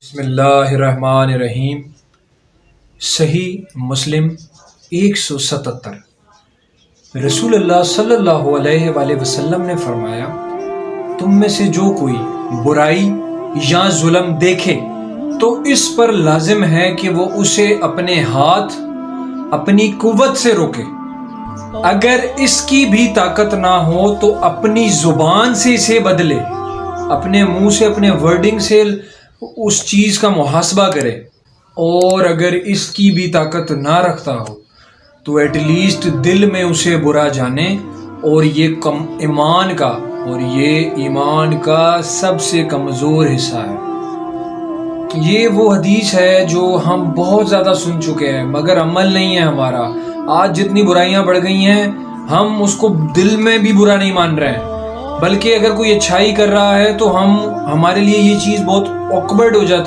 بسم اللہ الرحمن الرحیم۔ صحیح مسلم 177۔ رسول اللہ صلی اللہ علیہ وآلہ وسلم نے فرمایا، تم میں سے جو کوئی برائی یا ظلم دیکھے تو اس پر لازم ہے کہ وہ اسے اپنے ہاتھ اپنی قوت سے روکے، اگر اس کی بھی طاقت نہ ہو تو اپنی زبان سے اسے بدلے، اپنے منہ سے اپنے ورڈنگ سے اس چیز کا محاسبہ کرے، اور اگر اس کی بھی طاقت نہ رکھتا ہو تو ایٹ لیسٹ دل میں اسے برا جانے، اور یہ ایمان کا سب سے کمزور حصہ ہے۔ یہ وہ حدیث ہے جو ہم بہت زیادہ سن چکے ہیں مگر عمل نہیں ہے ہمارا۔ آج جتنی برائیاں بڑھ گئی ہیں ہم اس کو دل میں بھی برا نہیں مان رہے ہیں، بلکہ اگر کوئی اچھائی کر رہا ہے تو ہمارے لیے یہ چیز بہت awkward ہو جاتی ہے۔